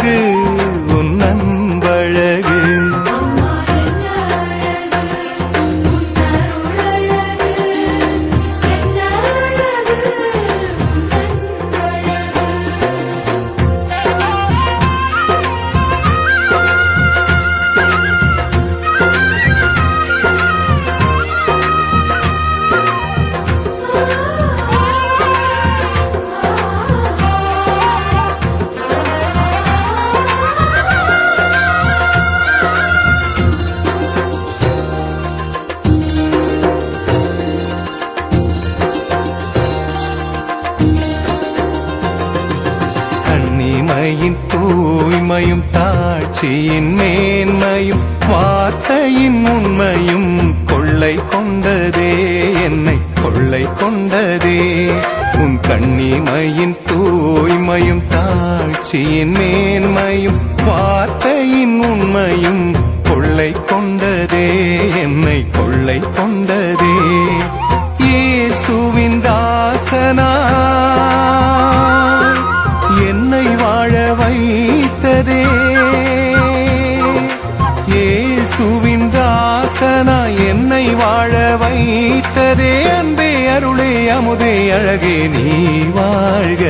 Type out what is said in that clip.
அழகு உன் அன்பழகு. கண்ணிமையின் தூய்மையும் தாட்சியின் மேன்மையும் வார்த்தையின் உண்மையும் கொள்ளை கொண்டதே, என்னை கொள்ளை கொண்டதே. உன் கண்ணிமையின் தூய்மையும் தாட்சியின் மேன்மையும் வார்த்தையின் உண்மையும் கொள்ளை கொண்டதே, என்னை கொள்ளை கொண்டதே. இயேசுவின் தாசனா என்னை வாழ வைத்ததே, இயேசுவின் தாசனா என்னை வாழ வைத்ததே. அன்பே அருளே அமுதே அழகே நீ வாழ்க.